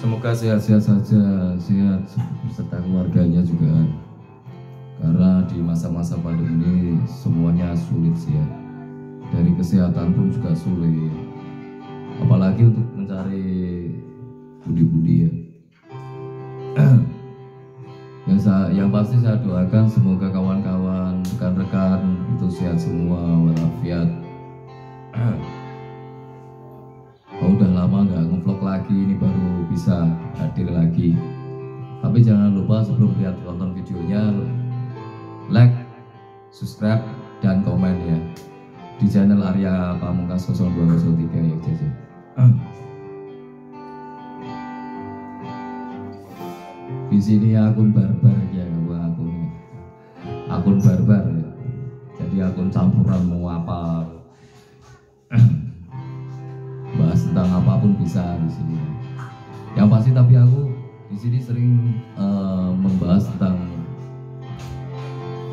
Semoga sehat-sehat saja, sehat beserta keluarganya juga. Karena di masa-masa pandemi ini semuanya sulit sih ya. Dari kesehatan pun juga sulit. Apalagi untuk mencari budi-budi ya. Yang pasti saya doakan semoga kawan-kawan, rekan-rekan itu sehat semua walafiat. Udah lama nggak ngevlog lagi, ini baru bisa hadir lagi. Tapi jangan lupa sebelum lihat tonton videonya, like, subscribe, dan komen ya di channel Arya Pamungkas 0203 ya Jaja. Di sini akun barbar ya, akun barbar ya. Jadi akun campuran mau apa, bahas tentang apapun bisa di sini. Yang pasti tapi aku di sini sering membahas tentang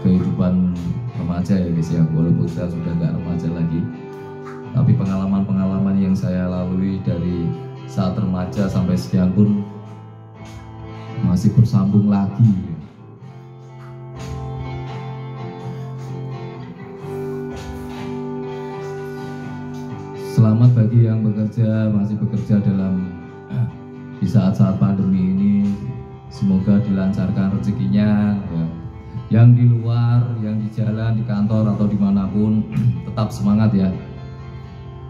kehidupan remaja ya guys ya. Walaupun saya sudah nggak remaja lagi, tapi pengalaman-pengalaman yang saya lalui dari saat remaja sampai sekian pun masih bersambung lagi. Selamat bagi yang masih bekerja dalam di saat-saat pandemi ini. Semoga dilancarkan rezekinya ya. Yang di luar, yang di jalan, di kantor atau dimanapun, tetap semangat ya.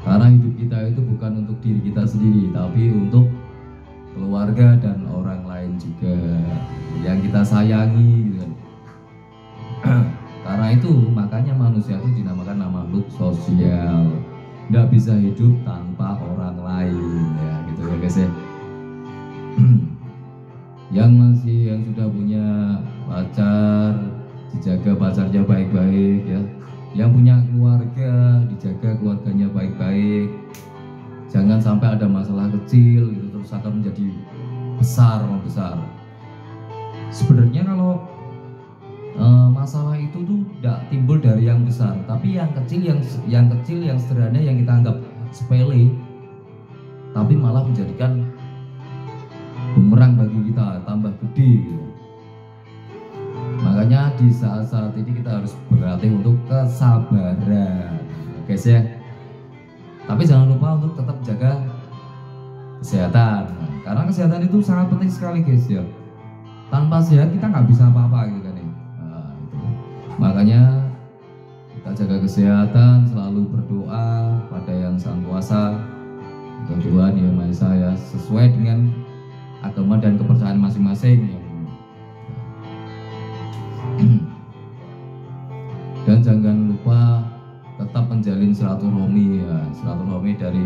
Karena hidup kita itu bukan untuk diri kita sendiri, tapi untuk keluarga dan orang lain juga yang kita sayangi gitu kan. Karena itu makanya manusia itu dinamakan makhluk sosial. Nggak bisa hidup tanpa orang lain ya gitu ya guys ya. Yang sudah punya pacar, dijaga pacarnya baik-baik ya. Yang punya keluarga, dijaga keluarganya baik-baik. Jangan sampai ada masalah kecil gitu terus akan menjadi besar. Sebenarnya kalau masalah itu tuh tidak timbul dari yang besar, tapi yang kecil yang sederhana yang kita anggap sepele, tapi malah menjadikan bumerang bagi kita, tambah gede gitu. Makanya di saat-saat ini kita harus berlatih untuk kesabaran guys ya. Tapi jangan lupa untuk tetap jaga kesehatan, karena kesehatan itu sangat penting sekali guys ya. Tanpa sehat kita nggak bisa apa-apa gitu kan ya. Nah, gitu. Makanya kita jaga kesehatan, selalu berdoa pada Yang Sang Kuasa, Tuhan Yang Maha Esa ya, sesuai dengan agama dan kepercayaan masing-masing ya. Dan jangan lupa tetap menjalin silaturahmi ya, silaturahmi dari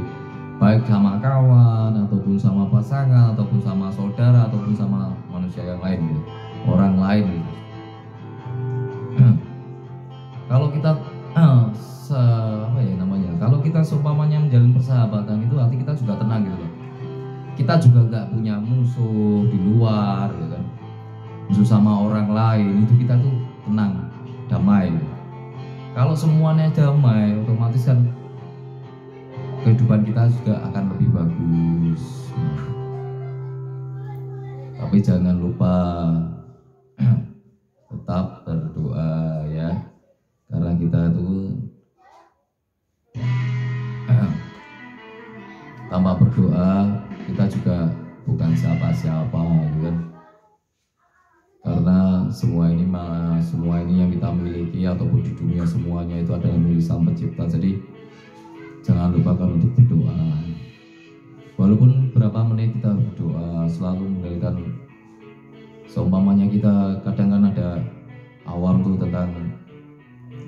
baik sama kawan ataupun sama pasangan ataupun sama saudara ataupun sama manusia yang lain gitu, orang lain gitu. Kalau kita kalau kita seumpamanya menjalin persahabatan itu hati kita juga tenang gitu loh. Kita juga nggak punya musuh di luar gitu kan, musuh sama orang lain, itu kita tuh tenang, damai. Kalau semuanya damai, otomatis kan kehidupan kita juga akan lebih bagus. Tapi jangan lupa tetap berdoa ya, karena kita tuh tanpa berdoa kita juga bukan siapa-siapa gitu kan. Karena semua ini yang kita miliki ataupun di dunia semuanya itu adalah milik Sang Pencipta. Jadi jangan lupakan untuk berdoa. Walaupun berapa menit kita berdoa, selalu mengendalikan. Seumpamanya kita kadang kan ada awam tuh tentang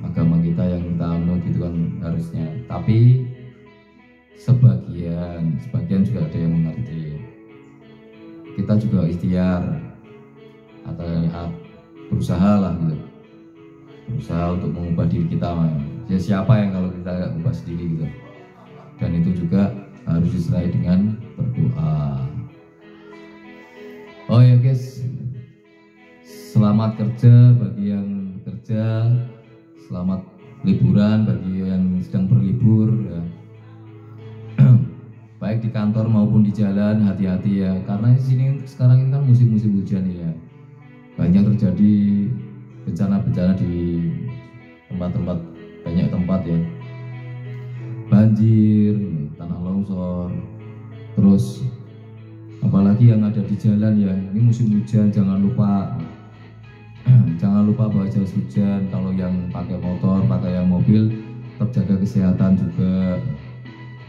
agama kita yang kita anut gitu kan harusnya. Tapi sebagian juga ada yang mengerti. Kita juga ikhtiar atau berusaha lah gitu, berusaha untuk mengubah diri kita. Ya siapa yang kalau kita nggak ubah sendiri gitu. Dan itu juga harus disertai dengan berdoa. Oh ya guys, selamat kerja bagi yang bekerja, selamat liburan bagi yang sedang berlibur ya. baik di kantor maupun di jalan hati-hati ya, karena di sini sekarang ini kan musim-musim hujan ya, banyak terjadi bencana-bencana di tempat-tempat, banyak tempat ya, banjir, tanah longsor, terus apalagi yang ada di jalan ya, ini musim hujan, jangan lupa jangan lupa bawa jas hujan. Kalau yang pakai motor, pakai yang mobil, tetap jaga kesehatan juga.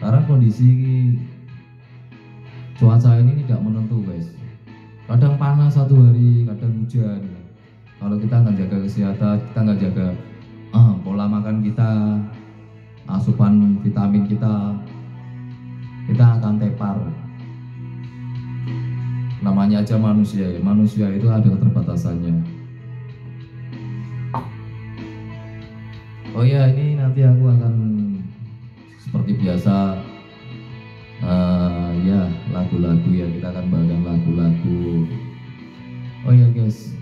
Karena kondisi cuaca ini tidak menentu guys. Kadang panas satu hari, kadang hujan. Kalau kita nggak jaga kesehatan, kita nggak jaga pola makan kita, asupan vitamin kita akan tepar. Namanya aja manusia ya, manusia itu ada keterbatasannya. Oh ya, ini nanti aku akan seperti biasa ya lagu-lagu ya, kita akan bawakan lagu-lagu. Oh ya guys,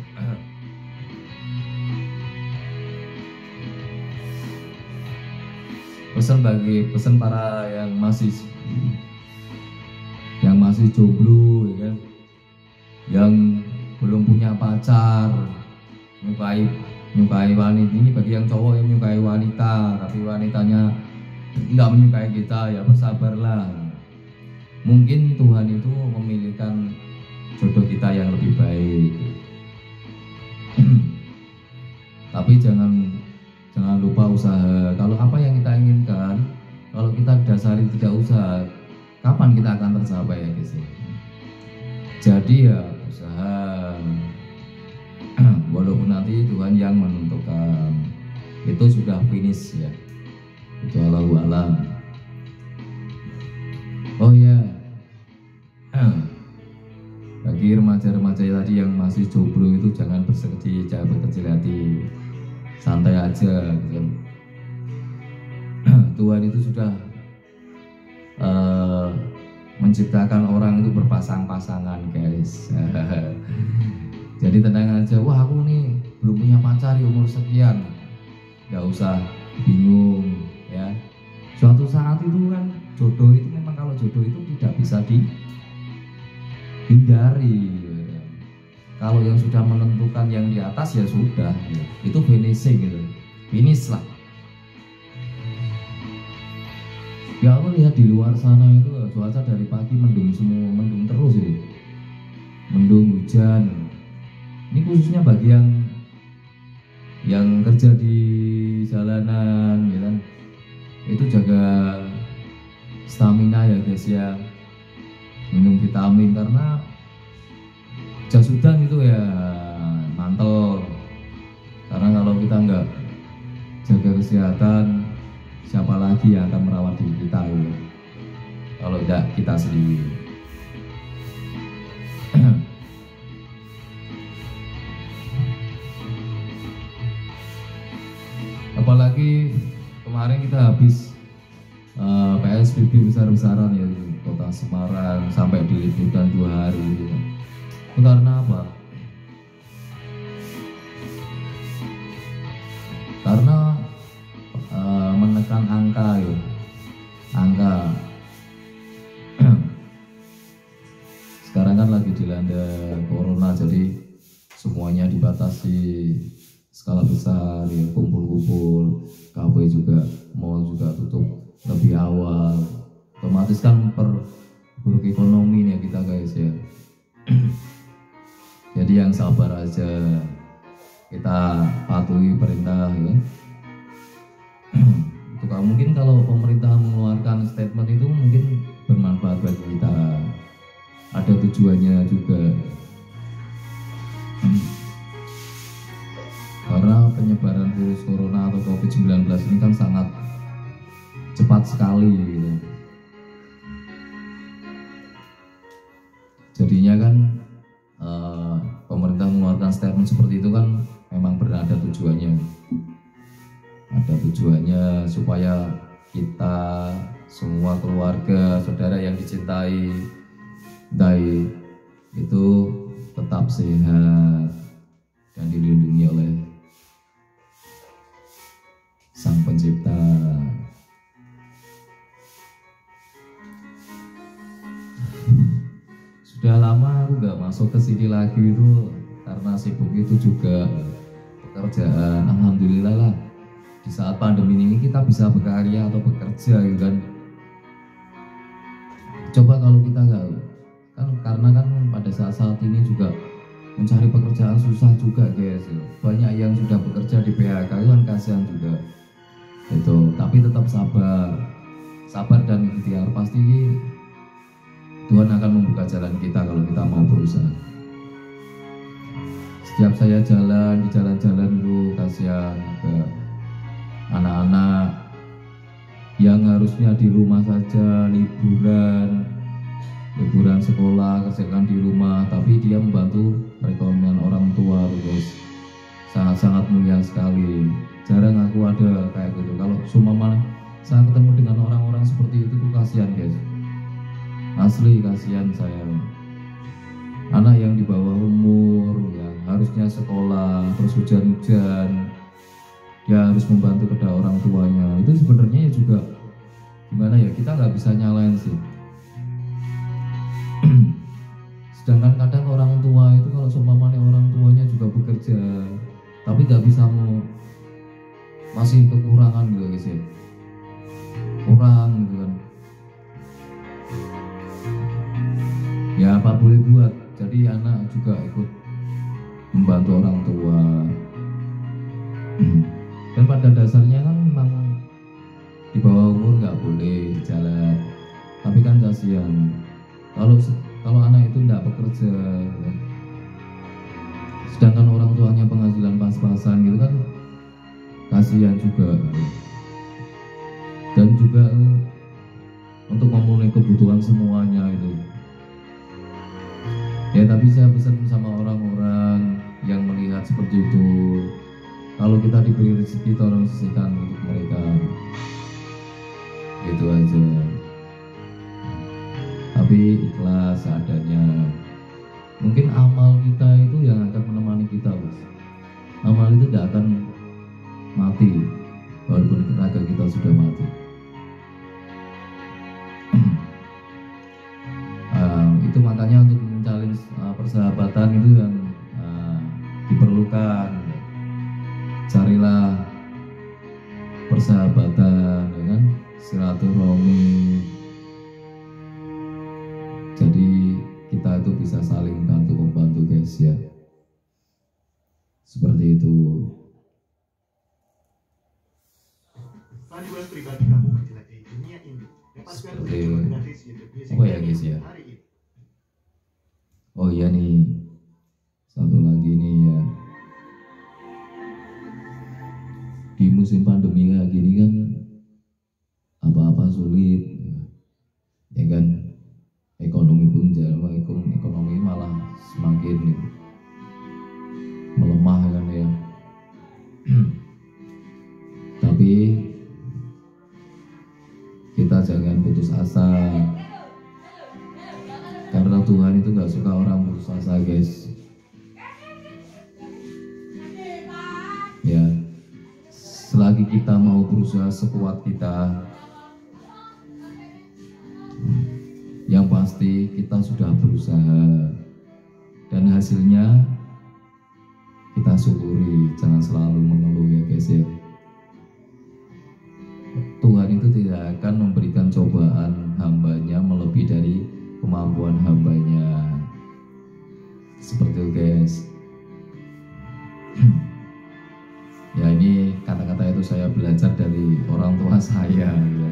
pesan para yang masih jomblo ya kan, yang belum punya pacar, menyukai wanita. Ini bagi yang cowok yang menyukai wanita tapi wanitanya nggak menyukai kita, ya bersabarlah. Mungkin Tuhan itu memilihkan jodoh kita yang lebih baik. Tapi jangan lupa usaha. Kalau apa yang kita inginkan, kalau kita dasari tidak usaha, kapan kita akan tercapai ya guys? Jadi ya usaha. Walaupun nanti Tuhan yang menentukan, itu sudah finish ya, itu Allahu alam. Oh ya, bagi remaja-remaja tadi yang masih jomblo itu jangan jangan berkecil hati, santai aja gitu. Tuhan itu sudah menciptakan orang itu berpasang-pasangan guys. Jadi tenang aja, wah aku nih belum punya pacar di umur sekian, nggak usah bingung ya. Suatu saat itu kan jodoh itu memang, kalau jodoh itu tidak bisa dihindari. Kalau yang sudah menentukan yang di atas ya sudah, ya. Itu finishing gitu, finish lah. Ya aku lihat di luar sana itu cuaca dari pagi mendung semua, mendung terus ini, mendung hujan. Ini khususnya bagi yang kerja di jalanan ya kan, itu jaga stamina ya guys ya, minum vitamin, karena jas hujan itu ya mantel. Karena kalau kita nggak jaga kesehatan, siapa lagi yang akan merawat diri kita ya? Kalau tidak kita sendiri. Apalagi kemarin kita habis PSBB besar-besaran ya di kota Semarang, sampai diliburkan 2 hari gitu. Itu karena apa? Karena menekan angka ya, angka sekarang kan lagi dilanda corona, jadi semuanya dibatasi skala besar ya, kumpul-kumpul, kafe juga, mall juga tutup lebih awal, otomatis kan perburuk ekonomi nih kita guys ya. Jadi yang sabar aja, kita patuhi perintah ya. Mungkin kalau pemerintah mengeluarkan statement itu mungkin bermanfaat bagi kita, ada tujuannya juga. Karena penyebaran virus corona atau COVID-19 ini kan sangat cepat sekali gitu. Jadinya kan pemerintah mengeluarkan statement seperti itu kan memang berada tujuannya. Ada tujuannya supaya kita semua, keluarga, saudara yang dicintai itu tetap sehat dan dilindungi oleh Sang Pencipta. masuk ke sini lagi itu karena sibuk itu juga pekerjaan. Alhamdulillah lah di saat pandemi ini kita bisa berkarya atau bekerja gitu kan. Coba kalau kita nggak kan, karena kan pada saat ini juga mencari pekerjaan susah juga guys. Banyak yang sudah bekerja di PHK itu kan kasihan juga itu, tapi tetap sabar dan ikhtiar. Pasti Tuhan akan membuka jalan kita kalau kita mau berusaha. Setiap saya jalan di jalan-jalan itu kasihan ke anak-anak yang harusnya di rumah saja, liburan sekolah, kerjakan di rumah, tapi dia membantu perekonomian orang tua tuh guys. Sangat-sangat mulia sekali. Jarang aku ada kayak gitu. Kalau seumpama saya ketemu dengan orang-orang seperti itu tuh kasihan guys. Asli kasihan saya. Anak yang di bawah umur yang harusnya sekolah, terus hujan-hujan, dia harus membantu kedua orang tuanya. Itu sebenarnya ya juga gimana ya, kita nggak bisa nyalain sih. Sedangkan kadang orang tua itu kalau seumpamanya orang tuanya juga bekerja tapi nggak bisa masih kekurangan gitu guys ya, kurang gitu kan ya, apa boleh buat. Jadi anak juga ikut membantu orang tua. Dan pada dasarnya kan memang di bawah umur nggak boleh jalan, tapi kan kasihan kalau anak itu tidak bekerja, sedangkan orang tuanya penghasilan pas-pasan gitu kan, kasihan juga. Dan juga untuk memenuhi kebutuhan semuanya itu ya. Tapi saya pesan sama orang-orang yang melihat seperti itu, kalau kita diberi rezeki tolong sisihkan untuk mereka, gitu aja. Tapi ikhlas seadanya. Mungkin amal kita itu yang akan menemani kita bos. Amal itu tidak akan mati walaupun tenaga kita sudah mati. Itu makanya untuk mencari persahabatan itu yang diperlukan. Carilah persahabatan, ya kan, silaturahmi. Jadi kita itu bisa saling bantu membantu guys ya. Seperti itu. Pribadi kamu menjelajahi dunia ini. Seperti apa ya guys ya. Oh iya nih, satu lagi nih ya. Di musim pandemi kayak gini kan apa-apa sulit, ya kan. Ekonomi pun jalan, ekonomi malah semakin melemah kan ya. Tapi kita jangan putus asa, karena Tuhan itu nggak suka orang putus asa guys. Ya, selagi kita mau berusaha sekuat kita, yang pasti kita sudah berusaha dan hasilnya kita syukuri. Jangan selalu mengeluh ya guys ya. Tuhan itu tidak akan memberikan cobaan hambanya melebihi dari kemampuan hambanya. Seperti itu guys. Ya ini kata-kata itu saya belajar dari orang tua saya ya.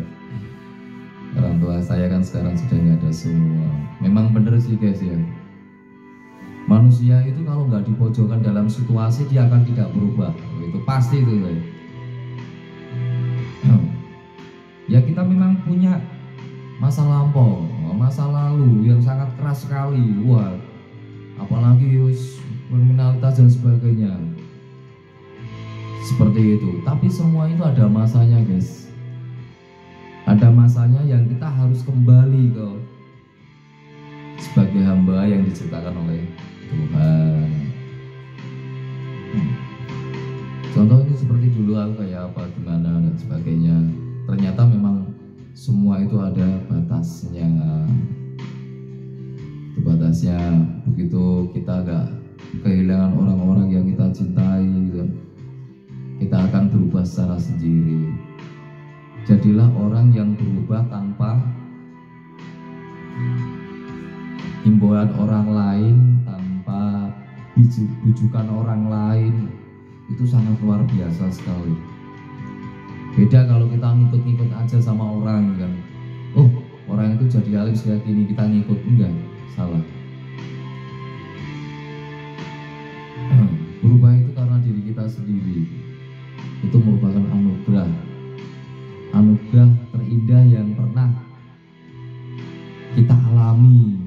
Orang tua saya kan sekarang sudah nggak ada semua. Memang bener sih guys ya. Manusia itu kalau nggak dipojokkan dalam situasi dia akan tidak berubah. Itu pasti itu guys. Ya kita memang punya masa lampau, masa lalu yang sangat keras sekali. Wah, apalagi kriminalitas dan sebagainya. Seperti itu. Tapi semua itu ada masanya guys. Ada masanya yang kita harus kembali ke sebagai hamba yang diciptakan oleh Tuhan. Contohnya seperti dulu aku kayak apa, gimana dan sebagainya. Ternyata memang semua itu ada batasnya. Itu batasnya. Begitu kita nggak kehilangan orang-orang yang kita cintai gitu, kita akan berubah secara sendiri. Jadilah orang yang berubah tanpa himbauan orang lain, tanpa bujukan orang lain. Itu sangat luar biasa sekali. Beda kalau kita ngikut-ngikut aja sama orang kan. Oh, orang itu jadi alim kayak gini, kita ngikut. Enggak, salah. Berubah itu karena diri kita sendiri. Itu merupakan anugerah. Anugerah terindah yang pernah kita alami.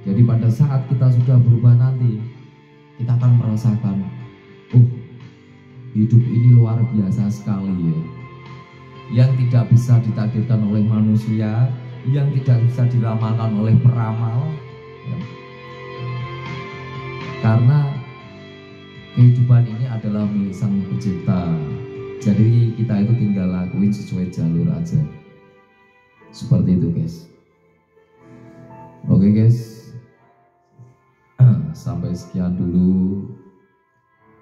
Jadi pada saat kita sudah berubah nanti, kita akan merasakan, hidup ini luar biasa sekali ya. Yang tidak bisa ditakdirkan oleh manusia, yang tidak bisa diramalkan oleh peramal ya. Karena kehidupan ini adalah milik Sang Pencipta. Jadi kita itu tinggal lakuin sesuai jalur aja. Seperti itu guys. Oke guys, sampai sekian dulu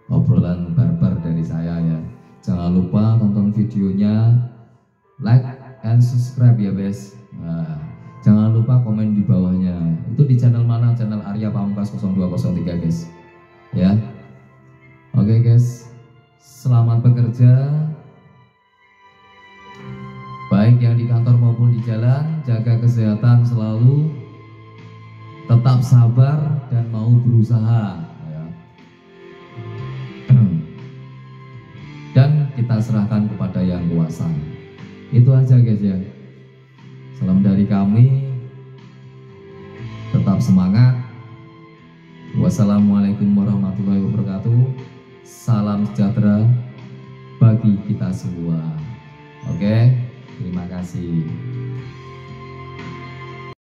obrolan barbar dari saya ya. Jangan lupa tonton videonya, like and subscribe ya guys. Nah, jangan lupa komen di bawahnya. Itu di channel mana? Channel Arya Pamungkas 0203 guys. Ya. Oke guys, selamat bekerja. Baik yang di kantor maupun di jalan, jaga kesehatan selalu. Tetap sabar dan mau berusaha ya. Dan kita serahkan kepada Yang Kuasa. Itu aja guys ya. Salam dari kami. Tetap semangat. Wassalamualaikum warahmatullahi wabarakatuh. Salam sejahtera bagi kita semua. Oke, terima kasih.